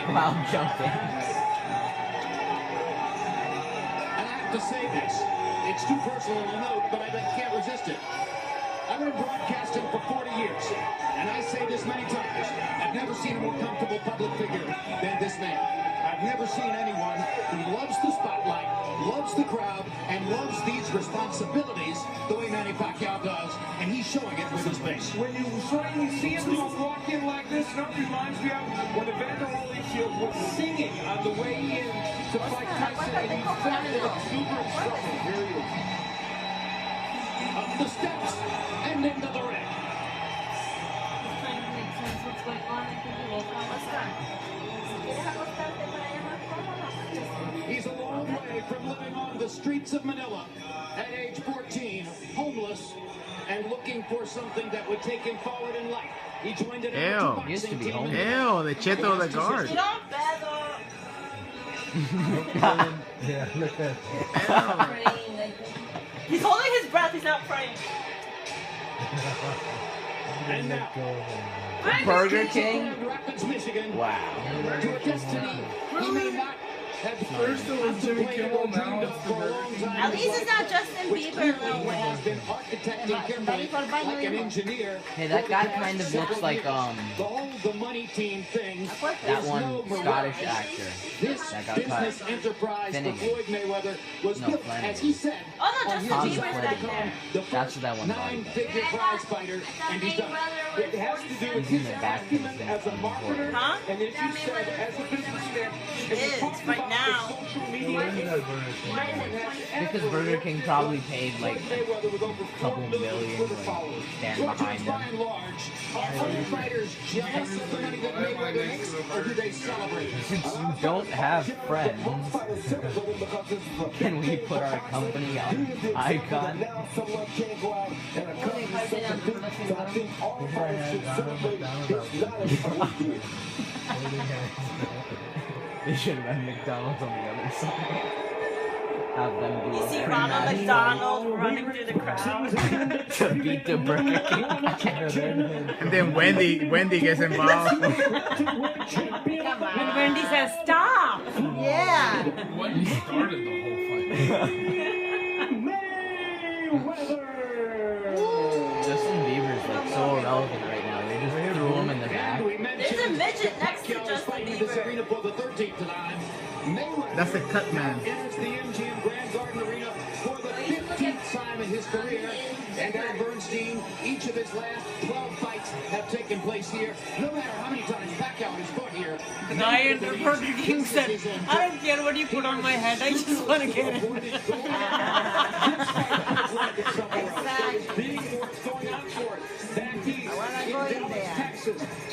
while jumping. And I have to say this. It's too personal to note, but I can't resist it. I've been broadcasting for 40 years, and I say this many times. I've never seen a more comfortable public figure than this man. I've never seen anyone who loves the spotlight, loves the crowd, and loves these responsibilities the way Manny Pacquiao does, and he's showing it with his face. When you finally see him walk in like this, it reminds me of when Evander Holyfield was singing on the way in to fight Tyson, and he felt the exuberant struggle. Here he is. Up the steps and into the ring. Trying to make sense what's going on and thinking, well, what's that? He's a long way from living on the streets of Manila at age 14, homeless, and looking for something that would take him forward in life. He joined an amateur Used to boxing be team. homeless. Ew, the cheto of the guard. Yeah, look at He's holding his breath, he's not praying. And now, Burger King? Rapids, Michigan. Wow. To a destiny he may not have First it was Jimmy Kimmel, now it's the Burger King. At least it's not Justin Bieber, Lil He has been architecting Kimberly like an engineer. Hey, that guy kind of looks like, the money team thing. that one Scottish actor This that got business cut. enterprise for Finnegan. Floyd Mayweather was No, built, Flanagan. as he said, Oh no, on Justin his Bieber's desire back to there. become the That's what that one was. nine-figure prize fighter, and he's done it. It has to do with He's in his the back acumen of the as a thing. marketer, Huh? and as you said, as a businessman. He is, right now. Because Burger King probably paid like a couple million to stand behind them. By and large, are other fighters jealous of the money that Mayweather makes, or do they celebrate? Since you don't have friends, can we put our company on Icon? They should have had McDonald's on the other side. Have them do You a see free Ronald match McDonald running through the crowd. to beat the Burger King. And then Wendy gets involved. And Wendy says, stop! Yeah! Wendy started the whole Justin Bieber's like so irrelevant right now. They just threw him in the back. There's a midget next to Justin Bieber. That's the cut man. Enters the MGM Grand Garden Arena for the 15th time in his career. And Aaron Bernstein, each of his last 12 fights have taken place here. No matter how many times Pacquiao has fought here. The guy in the Burger King said, I don't care what you put on my head, I just want to get it.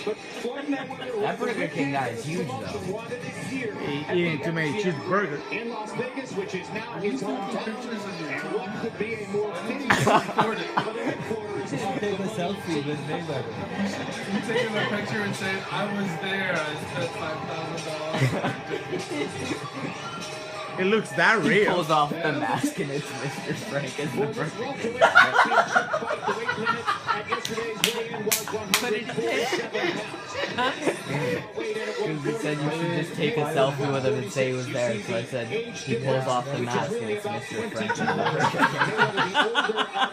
That Burger King guy is huge though. He eating too many cheeseburgers. In Las Vegas, which is now his hometown, and what could be a more fitting Take a selfie with Mayweather. You take him a picture and say, I was there, I spent $5,000. It looks that He real. pulls off the mask and it's Mr. Frank as the Burger King. Put it Because he said you should just take a selfie with him and say he was there. So I said he pulls off the mask and it's Mr. Frank as the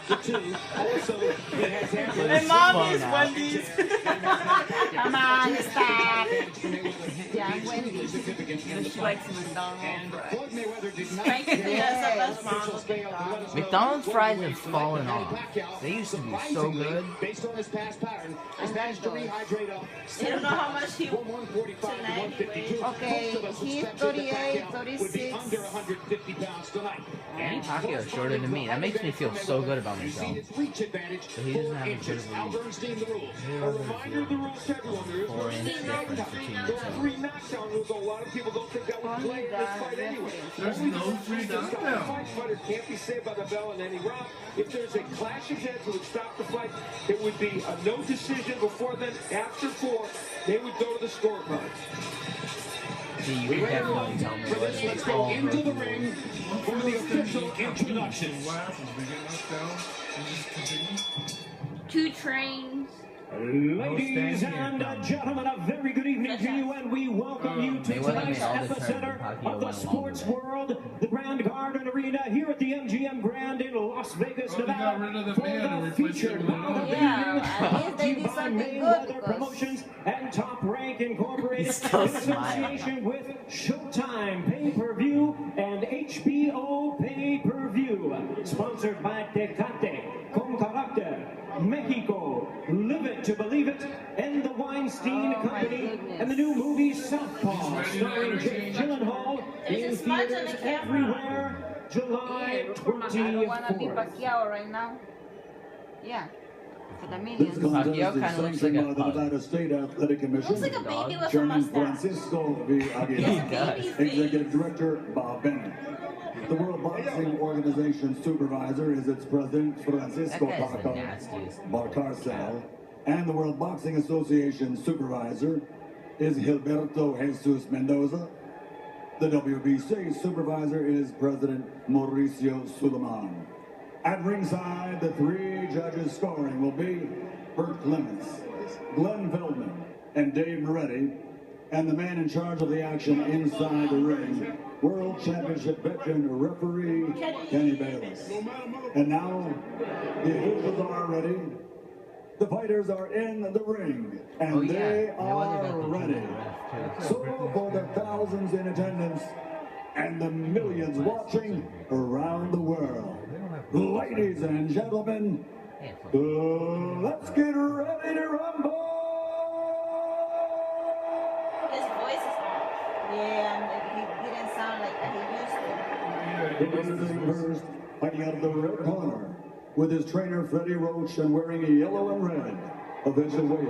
Burger King. My mom is Wendy's. Come on, stop. Yeah, I'm Wendy's. She likes McDonald's. Frank is the best mom. McDonald's fries have fallen off. They used to be so good. Based on his past pattern, he's managed to rehydrate up. You don't know how much he From 145 to 152. Okay, he's 38, 36. Under 150 pounds tonight. Manny Pacquiao's shorter than me. That makes me feel so good about myself. Reach advantage. So he doesn't have a good Al reach. Bernstein, the rules. A reminder of the rules to everyone. There is 4 inch difference between the There are two. 3 knockdown rules. A lot of people don't think that would play in this fight anyway. There's no 3 knockdown. Fighter can't be saved by the bell in any round. If there's a clash of heads that would stop the fight, it would be a no decision before then. After 4, they would go to the scorecard. See, you can definitely tell me what Let's it's go all into the ring for the official What introduction. happens? We get knocked down and just continue? 2 trains. Ladies and gentlemen, a very good evening to you, and we welcome you to Mayweather tonight's made all the epicenter turns, and Pacquiao of the went along sports with it. world, the Grand Garden Arena here at the MGM Grand in Las Vegas, Well, they got rid Nevada, of the band and for the replaced it featured with a bout of the Yeah, evening, at least brought to they you did by something good Mayweather because- Promotions and Top Rank Incorporated He's still in smiling. association with Showtime Pay-Per-View and HBO Pay-Per-View, sponsored by Tecate, Con Carácter, Mexico, Live It to Believe It, and the Weinstein Oh, my Company, goodness. and the new movie Southpaw, He's ready to starring Jake entertain. Gyllenhaal, There's in a smudge on theaters the camera. everywhere, July I don't want to be 24th. Pacquiao right now. Yeah. For the This millions. contest Pacquiao is kinda looks sanctioned like a by the pug. Nevada State Athletic Commission. Looks like a baby with a Chairman mustache. Francisco V. He Aguilar. does. Executive Director Bob Bennett. The World Boxing Organization Supervisor is its President Francisco That guy's the Paco nastiest. Barcarcel. And the World Boxing Association Supervisor is Gilberto Jesus Mendoza. The WBC Supervisor is President Mauricio Suleiman. At ringside, the three judges scoring will be Bert Clements, Glenn Feldman, and Dave Moretti, and the man in charge of the action inside the ring, World Championship veteran referee Kenny Bayless. And now, the officials are ready. The fighters are in the ring, and Oh, yeah. they Mayweather got are the ready. ref, too. So for the thousands in attendance and the millions watching around the world, ladies and gentlemen, let's get ready to rumble! His voice is off. Yeah, and he didn't sound like that he used to. The winner first, fighting out of the red corner, with his trainer Freddie Roach and wearing yellow and red, official weight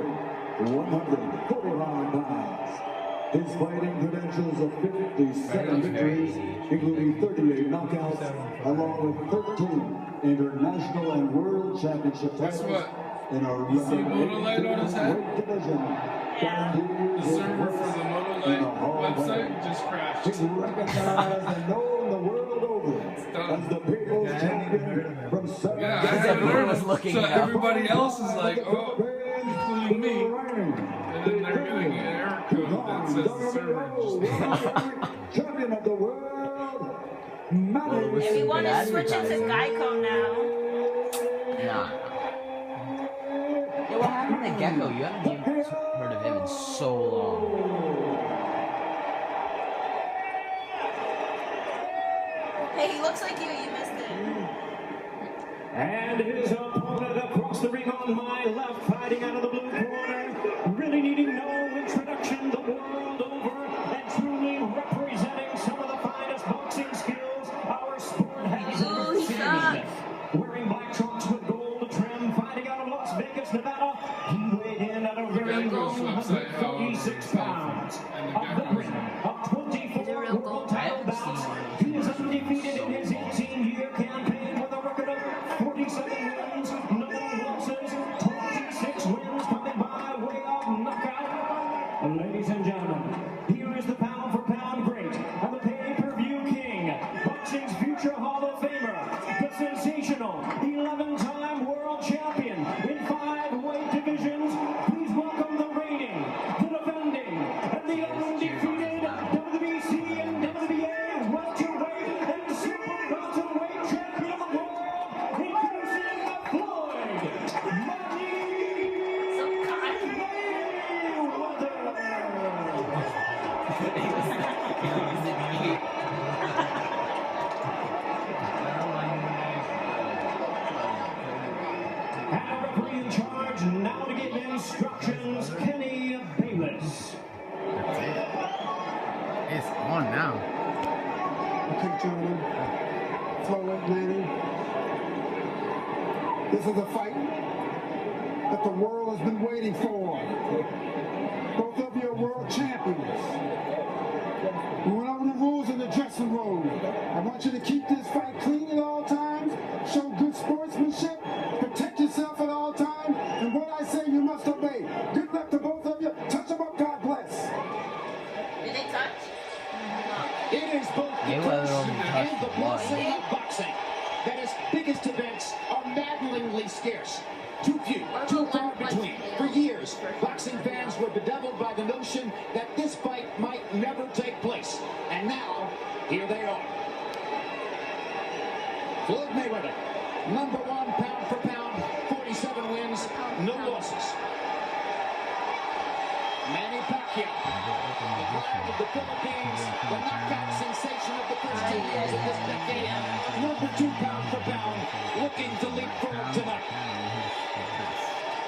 145 pounds. His fighting credentials of 57 victories, including 38 knockouts, along with 13 international and world championship Guess titles what? in a You see Moto Light on his head? weight division. The server for the Moto Light website just crashed. He's recognized and known the world over done. as the people's champion from Yeah, I seven Because haven't everyone heard was it. looking So it up. everybody else is like, oh, including me. And then they're getting an error code that says the server just champion of the world, Well, If you want to switch it to advertising. Geico now. Nah. Yeah, what happened to Gecko? You haven't even heard of him in so long. Hey, he looks like you. You missed it. And his opponent across the ring on my left, fighting out of the blue corner, really needing no introduction the world over, and truly representing some of the finest boxing skills our sport has Ooh, ever he seen. sucks. Wearing black trunks with gold trim, fighting out of Las Vegas, Nevada, he weighed in at a very Geico's website, how 146 pounds. and A the veteran Geico's of 24 real world gold? title I haven't bouts. seen one. He is undefeated in his 18-year campaign with a record of 47 wins, 9 losses, 26 wins coming by way of knockout. Ladies and gentlemen, here is the pound-for-pound great and the pay-per-view king, boxing's future Hall of Famer, the sensational 11-time world champion in 5 weight divisions. Please welcome the reigning, the defending, and the undefeated WBC and WBA welterweight and super welterweight champion of the world, introducing Floyd Money So cocky. And our referee in charge now to give instructions, Kenny Bayless. It's on now. Okay, gentlemen. Floyd Manning. This is a fight that the world has been waiting for. Both of you are world champions. We went over the rules in the dressing room. I want you to keep this fight clean at all times, show good sportsmanship, protect yourself at all times, and what I say you must obey. Good luck to both of you. Touch them up, God bless. Did they touch? It is both the Mayweather curse only and touched the one. blessing of boxing. that his biggest events are maddeningly scarce. Too few, too far between. For years, boxing fans were bedeviled by the notion that this fight might never take place. And now, here they are. Floyd Mayweather, #1 pound for pound, 47 wins, no losses. Manny Pacquiao, the pride of the Philippines, the knockout sensation of the first 2 years of this decade, #2 pound for pound, looking to leapfrog tonight.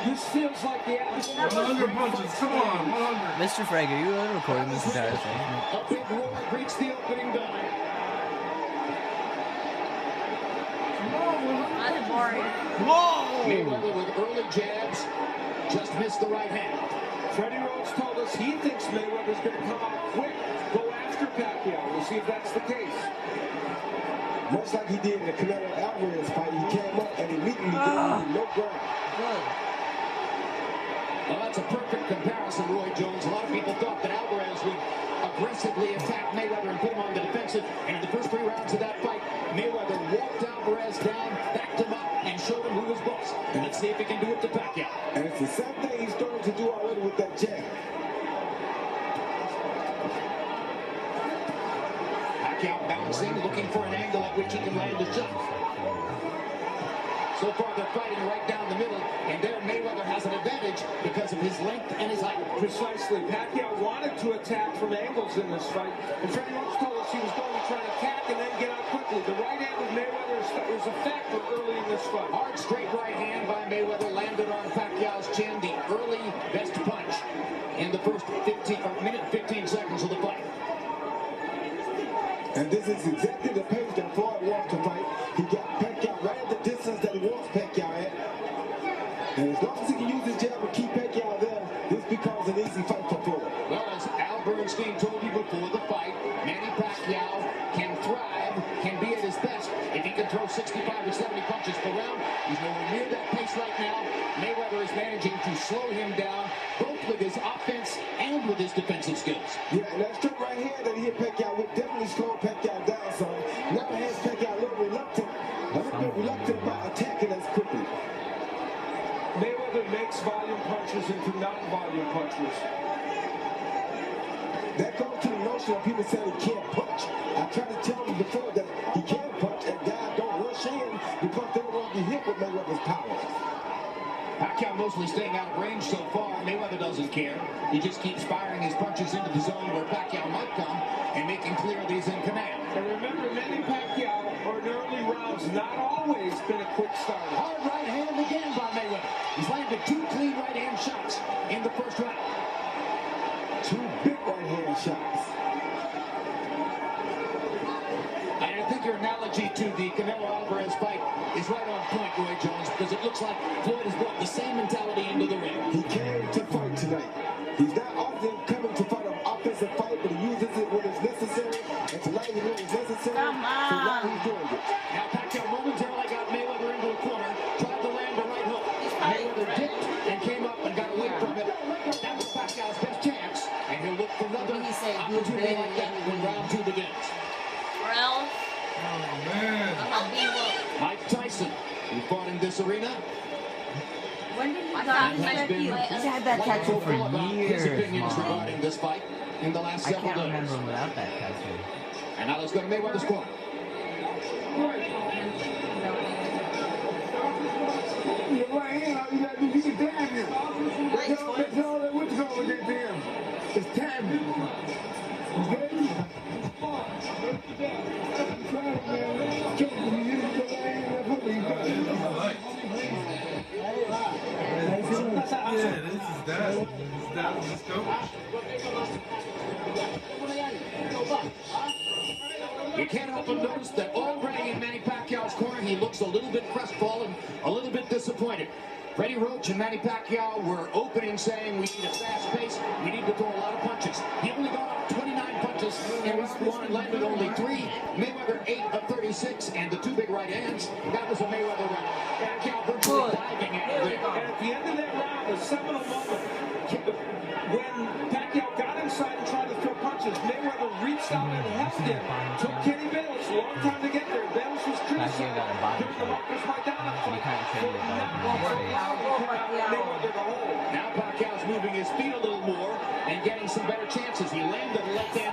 This feels like the atmosphere. 100 punches, come on, 100. Mr. Frank, are you recording this entire thing? A big roar greets the opening bell. Mayweather with early jabs, just missed the right hand. Freddie Roach told us he thinks Mayweather's going to come out quick, go after Pacquiao. We'll see if that's the case. Much like he did in the Canelo Alvarez fight, he came up and immediately gave no ground. Well, that's a perfect comparison, Roy Jones. A lot of people thought that Alvarez would aggressively attack Mayweather and put him on the defensive. And in the first 3 rounds of that fight, Mayweather walked Alvarez down, backed him up, and showed him who was boss. And let's see if he can do it to Pacquiao. And it's the same thing he's starting to do already with that jab. Pacquiao bouncing, looking for an angle at which he can land a shot. So far, they're fighting right down the middle, and there Mayweather has an advantage because of his length and his height. Precisely. Pacquiao wanted to attack from angles in this fight, and Freddie Roach told us he was going to try to attack and then get out quickly. The right hand of Mayweather is a factor early in this fight. Hard straight right hand by Mayweather landed on Pacquiao's chin, the early best punch in the first 15 seconds of the fight. And this is exactly the pace that Floyd wants to fight. He got Pacquiao right at the distance that he wants Pacquiao at. And as long as he can use his jab and keep Pacquiao there, this becomes an easy fight for Floyd. Well, as Al Bernstein told you before the fight, Manny Pacquiao can thrive, can be at his best if he can throw 65 or 70 punches per round. He's nowhere near that pace right now. Mayweather is managing to slow him down, both with his offense and with his defensive skills. Yeah, and that straight right hand that he hit Pacquiao with definitely slowed Pacquiao down some. Now has Pacquiao a little bit reluctant about attacking as quickly. Mayweather makes volume punches into non-volume punches. That goes to the notion of people saying he can't punch. I tried to tell him before that he can punch, and guys don't rush in because they don't want to be hit with Mayweather's power. Pacquiao mostly staying out of range so far. Mayweather doesn't care. He just keeps firing his punches into the zone where Pacquiao might come and making clear that he's in command. And remember, Manny Pacquiao, in early rounds, not always been a quick starter. Hard right hand again by Mayweather. He's landed 2 clean right hand shots in the first round. 2 big right hand shots. And I think your analogy to the Canelo Alvarez fight is right on point, Roy Jones, because it looks like Floyd has brought the same mentality into the ring. He came to fight tonight. He's not often coming to fight an offensive fight, but he uses it when it's necessary. And tonight he knew it was necessary. Come on. So now he's doing it. Now Pacquiao momentarily got Mayweather into a corner, tried to land the right hook. Mayweather dipped and came up and got away from it. That was Pacquiao's best chance, and he'll look for another opportunity like that when round 2 begins. Ralph. Oh, man. Mike Tyson, who fought in this arena, When did he and got has been He's had that tattoo for vocal about his years, opinions Mom. regarding this fight in the last I several can't days. remember him without that tattoo. And now let's go to Mayweather's corner. Your right hand, all you gotta do, you can damn him. That's all that what's going with that damn. It's timing. You ready? Yeah, this is that. That was his coach. You can't help but notice that already in Manny Pacquiao's corner, he looks a little bit crestfallen, a little bit disappointed. Freddie Roach and Manny Pacquiao were opening saying we need a fast pace, we need to throw a lot of punches. He only got off 29 punches in round 1 and landed only 3. Mayweather 8 of 36, and the 2 big right hands. That was a Mayweather round. Pacquiao virtually diving out of there. And at the end of that round, the seminal moment, when Pacquiao got inside and tried to throw punches, Mayweather reached out and helped him. Took Kenny Bayless a long time to get there. Bayless was criticized got a body during the shot. Marcus Maidana But he fight. can't trade it by Mayweather to hold. Now Pacquiao's moving his feet a little more and getting some better chances. He landed a left hand.